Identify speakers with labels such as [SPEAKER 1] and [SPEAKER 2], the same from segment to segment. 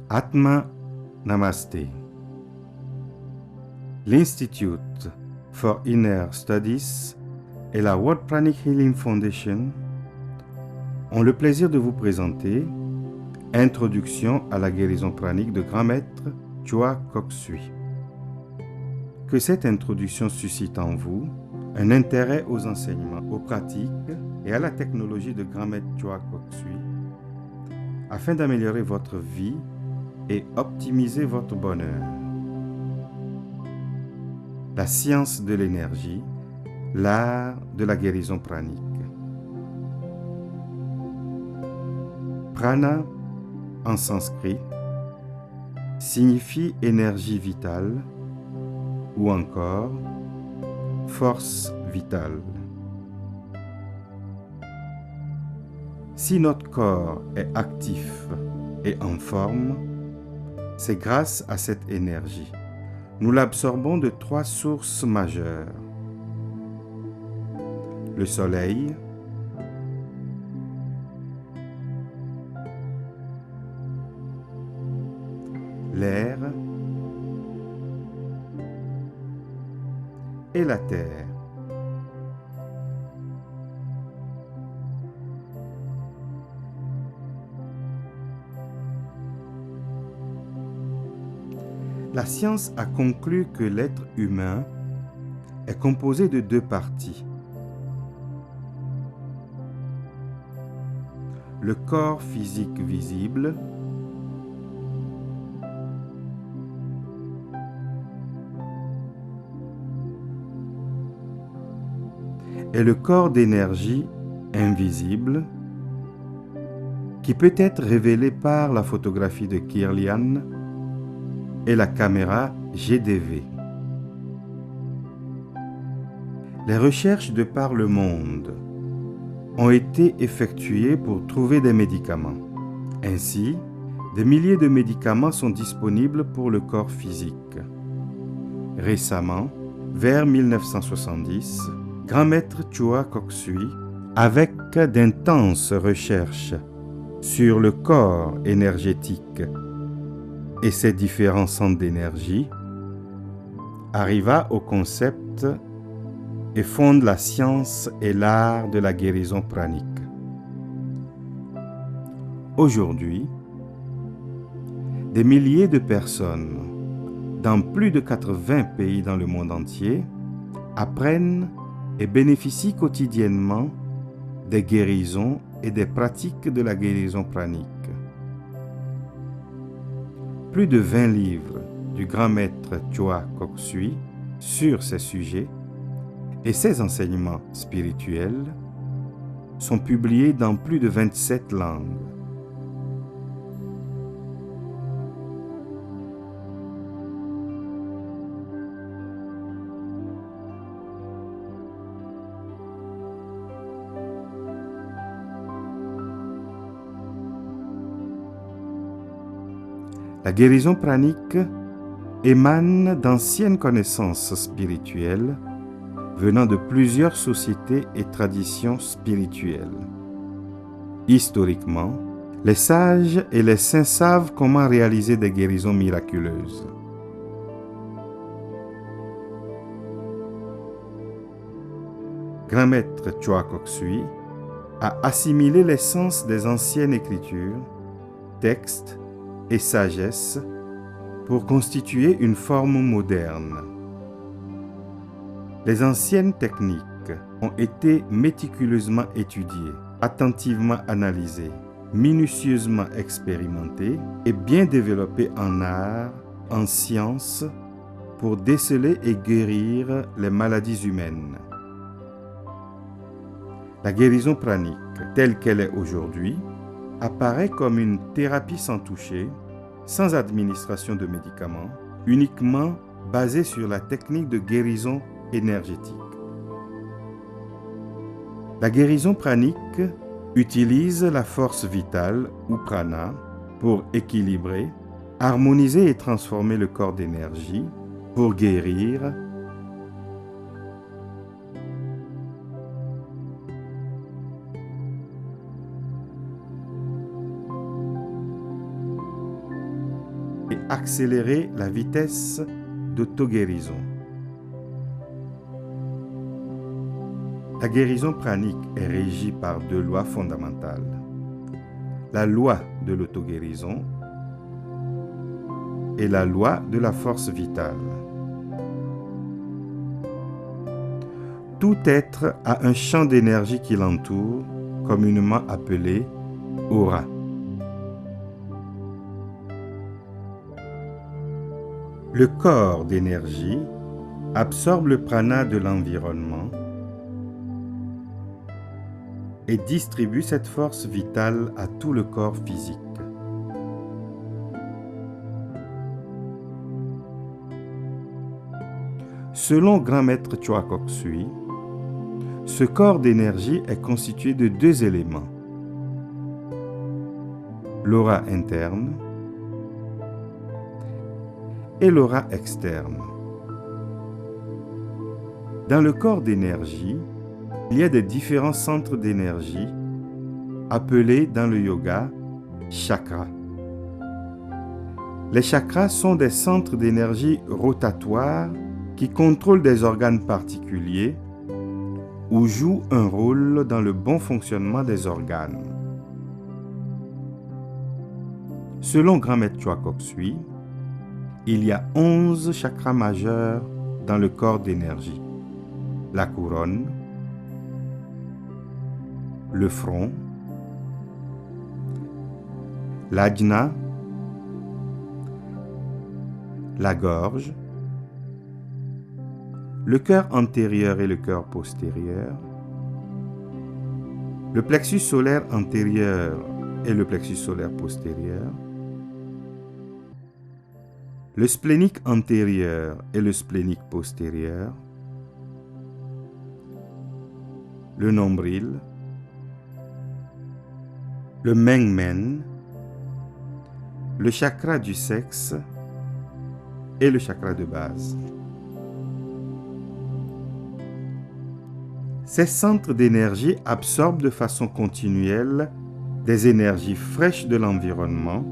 [SPEAKER 1] Atma Namaste. L'Institute for Inner Studies et la World Pranic Healing Foundation ont le plaisir de vous présenter Introduction à la guérison pranique de Grand Maître Choa Kok Sui. Que cette introduction suscite en vous un intérêt aux enseignements, aux pratiques et à la technologie de Grand Maître Choa Kok Sui, afin d'améliorer votre vie et optimiser votre bonheur. La science de l'énergie, l'art de la guérison pranique. Prana, en sanskrit, signifie énergie vitale ou encore force vitale. Si notre corps est actif et en forme, c'est grâce à cette énergie. Nous l'absorbons de 3 sources majeures. Le soleil, l'air et la terre. La science a conclu que l'être humain est composé de 2 parties. Le corps physique visible et le corps d'énergie invisible qui peut être révélé par la photographie de Kirlian et la caméra GDV. Les recherches de par le monde ont été effectuées pour trouver des médicaments. Ainsi, des milliers de médicaments sont disponibles pour le corps physique. Récemment, vers 1970, Grand Maître Choa Kok Sui, avec d'intenses recherches sur le corps énergétique et ses différents centres d'énergie, arriva au concept et fonde la science et l'art de la guérison pranique. Aujourd'hui, des milliers de personnes dans plus de 80 pays dans le monde entier apprennent et bénéficient quotidiennement des guérisons et des pratiques de la guérison pranique. Plus de 20 livres du Grand Maître Choa Kok Sui sur ces sujets et ses enseignements spirituels sont publiés dans plus de 27 langues. La guérison pranique émane d'anciennes connaissances spirituelles venant de plusieurs sociétés et traditions spirituelles. Historiquement, les sages et les saints savent comment réaliser des guérisons miraculeuses. Grand Maître Choa Kok Sui a assimilé l'essence des anciennes écritures, textes et sagesse pour constituer une forme moderne. Les anciennes techniques ont été méticuleusement étudiées, attentivement analysées, minutieusement expérimentées et bien développées en art, en science, pour déceler et guérir les maladies humaines. La guérison pranique, telle qu'elle est aujourd'hui, apparaît comme une thérapie sans toucher, sans administration de médicaments, uniquement basée sur la technique de guérison énergétique. La guérison pranique utilise la force vitale ou prana pour équilibrer, harmoniser et transformer le corps d'énergie pour guérir, et accélérer la vitesse d'auto-guérison. La guérison pranique est régie par deux lois fondamentales. La loi de l'auto-guérison et la loi de la force vitale. Tout être a un champ d'énergie qui l'entoure, communément appelé aura. Le corps d'énergie absorbe le prana de l'environnement et distribue cette force vitale à tout le corps physique. Selon Grand Maître Choa Kok Sui, ce corps d'énergie est constitué de deux éléments, l'aura interne et l'aura externe. Dans le corps d'énergie, il y a des différents centres d'énergie appelés dans le yoga chakras. Les chakras sont des centres d'énergie rotatoires qui contrôlent des organes particuliers ou jouent un rôle dans le bon fonctionnement des organes. Selon Grand Maître Choa Kok Sui, il y a 11 chakras majeurs dans le corps d'énergie. La couronne, le front, l'ajna, la gorge, le cœur antérieur et le cœur postérieur, le plexus solaire antérieur et le plexus solaire postérieur, le splénique antérieur et le splénique postérieur, le nombril, le mengmen, le chakra du sexe et le chakra de base. Ces centres d'énergie absorbent de façon continuelle des énergies fraîches de l'environnement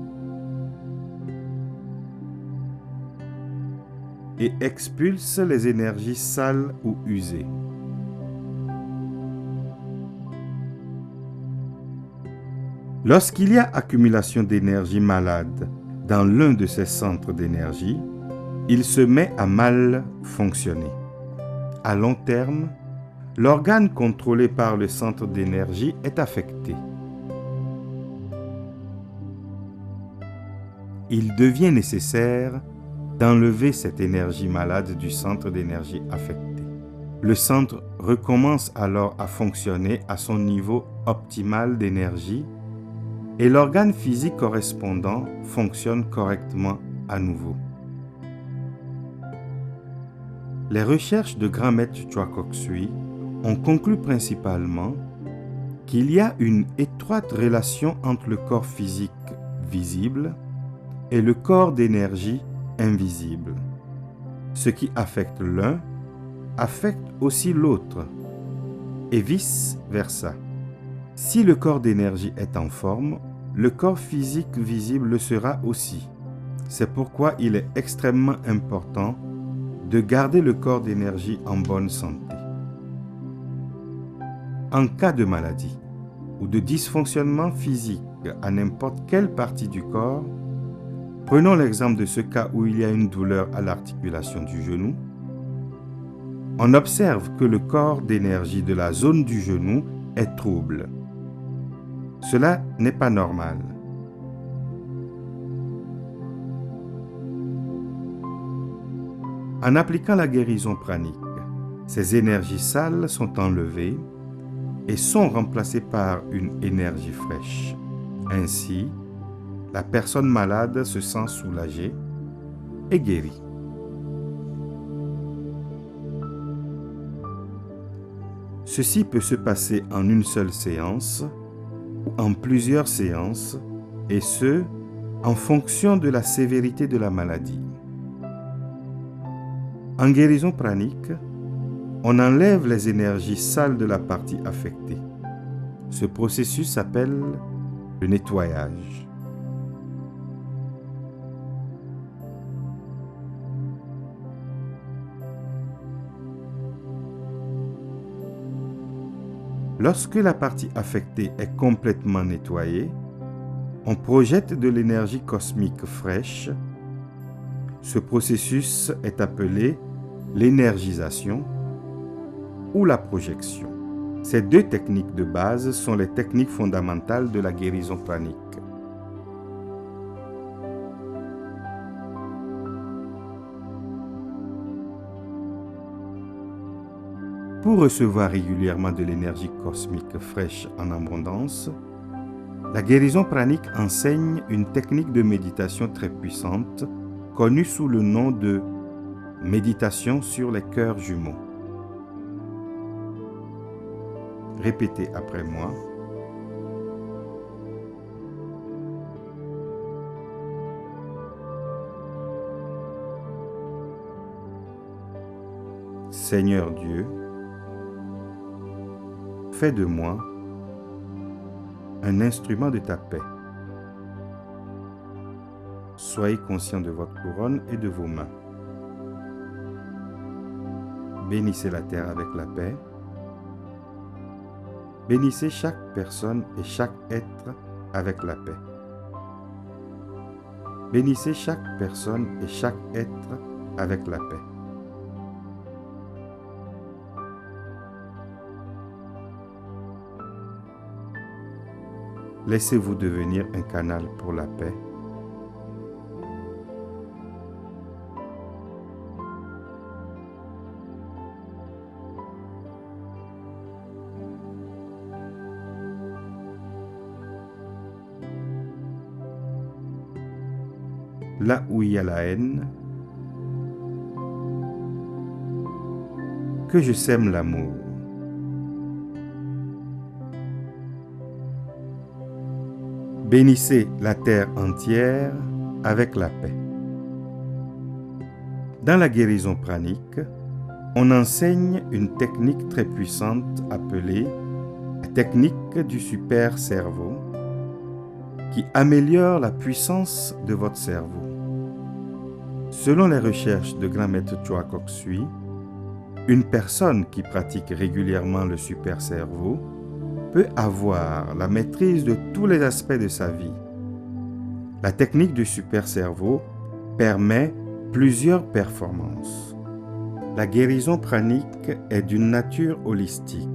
[SPEAKER 1] et expulsent les énergies sales ou usées. Lorsqu'il y a accumulation d'énergie malade dans l'un de ces centres d'énergie, il se met à mal fonctionner. À long terme, l'organe contrôlé par le centre d'énergie est affecté. Il devient nécessaire d'enlever cette énergie malade du centre d'énergie affecté. Le centre recommence alors à fonctionner à son niveau optimal d'énergie et l'organe physique correspondant fonctionne correctement à nouveau. Les recherches de Grand Maître Choa Kok Sui ont conclu principalement qu'il y a une étroite relation entre le corps physique visible et le corps d'énergie invisible. Ce qui affecte l'un affecte aussi l'autre et vice-versa. Si le corps d'énergie est en forme, le corps physique visible le sera aussi. C'est pourquoi il est extrêmement important de garder le corps d'énergie en bonne santé. En cas de maladie ou de dysfonctionnement physique à n'importe quelle partie du corps, prenons l'exemple de ce cas où il y a une douleur à l'articulation du genou, on observe que le corps d'énergie de la zone du genou est trouble. Cela n'est pas normal. En appliquant la guérison pranique, ces énergies sales sont enlevées et sont remplacées par une énergie fraîche. Ainsi, la personne malade se sent soulagée et guérie. Ceci peut se passer en une seule séance ou en plusieurs séances, et ce, en fonction de la sévérité de la maladie. En guérison pranique, on enlève les énergies sales de la partie affectée. Ce processus s'appelle le nettoyage. Lorsque la partie affectée est complètement nettoyée, on projette de l'énergie cosmique fraîche. Ce processus est appelé l'énergisation ou la projection. Ces deux techniques de base sont les techniques fondamentales de la guérison pranique. Pour recevoir régulièrement de l'énergie cosmique fraîche en abondance, la guérison pranique enseigne une technique de méditation très puissante, connue sous le nom de méditation sur les cœurs jumeaux. Répétez après moi. Seigneur Dieu, fais de moi un instrument de ta paix. Soyez conscient de votre couronne et de vos mains. Bénissez la terre avec la paix. Bénissez chaque personne et chaque être avec la paix. Bénissez chaque personne et chaque être avec la paix. Laissez-vous devenir un canal pour la paix. Là où il y a la haine, que je sème l'amour. Bénissez la terre entière avec la paix. Dans la guérison pranique, on enseigne une technique très puissante appelée la technique du super cerveau qui améliore la puissance de votre cerveau. Selon les recherches de grand maître Choa Kok Sui, une personne qui pratique régulièrement le super cerveau peut avoir la maîtrise de tous les aspects de sa vie. La technique du super cerveau permet plusieurs performances. La guérison pranique est d'une nature holistique.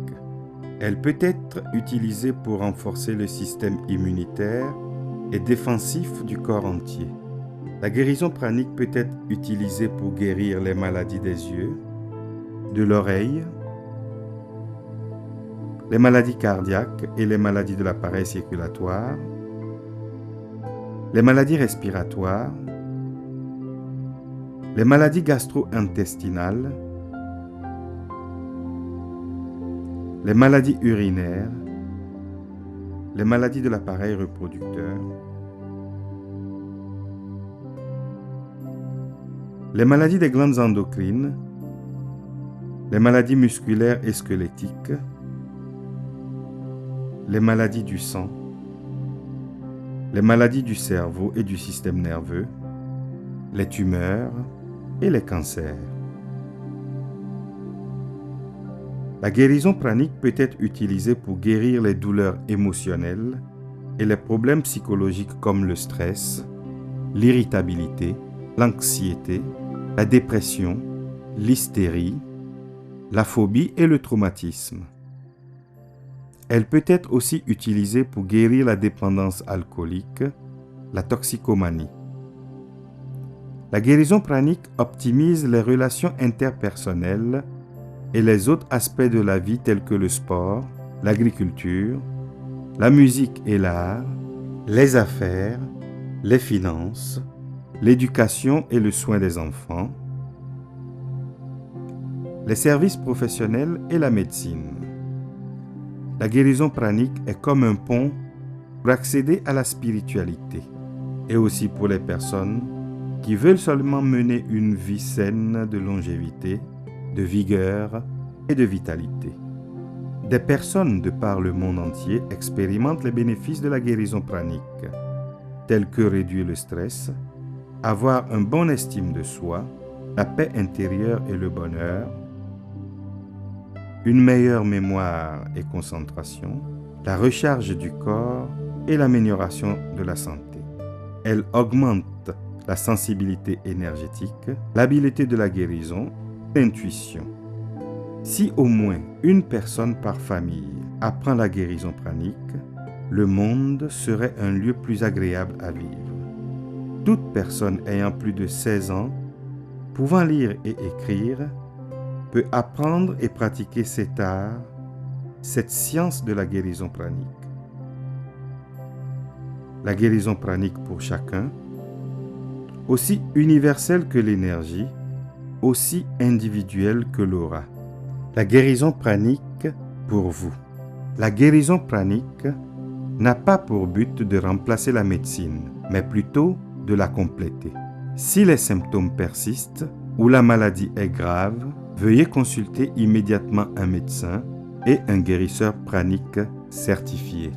[SPEAKER 1] Elle peut être utilisée pour renforcer le système immunitaire et défensif du corps entier. La guérison pranique peut être utilisée pour guérir les maladies des yeux, de l'oreille, les maladies cardiaques et les maladies de l'appareil circulatoire, les maladies respiratoires, les maladies gastro-intestinales, les maladies urinaires, les maladies de l'appareil reproducteur, les maladies des glandes endocrines, les maladies musculaires et squelettiques, les maladies du sang, les maladies du cerveau et du système nerveux, les tumeurs et les cancers. La guérison pranique peut être utilisée pour guérir les douleurs émotionnelles et les problèmes psychologiques comme le stress, l'irritabilité, l'anxiété, la dépression, l'hystérie, la phobie et le traumatisme. Elle peut être aussi utilisée pour guérir la dépendance alcoolique, la toxicomanie. La guérison pranique optimise les relations interpersonnelles et les autres aspects de la vie tels que le sport, l'agriculture, la musique et l'art, les affaires, les finances, l'éducation et le soin des enfants, les services professionnels et la médecine. La guérison pranique est comme un pont pour accéder à la spiritualité et aussi pour les personnes qui veulent seulement mener une vie saine de longévité, de vigueur et de vitalité. Des personnes de par le monde entier expérimentent les bénéfices de la guérison pranique, tels que réduire le stress, avoir une bonne estime de soi, la paix intérieure et le bonheur, une meilleure mémoire et concentration, la recharge du corps et l'amélioration de la santé. Elle augmente la sensibilité énergétique, l'habileté de la guérison, l'intuition. Si au moins une personne par famille apprend la guérison pranique, le monde serait un lieu plus agréable à vivre. Toute personne ayant plus de 16 ans, pouvant lire et écrire, peut apprendre et pratiquer cet art, cette science de la guérison pranique. La guérison pranique pour chacun, aussi universelle que l'énergie, aussi individuelle que l'aura. La guérison pranique pour vous. La guérison pranique n'a pas pour but de remplacer la médecine, mais plutôt de la compléter. Si les symptômes persistent ou la maladie est grave, veuillez consulter immédiatement un médecin et un guérisseur pranique certifié.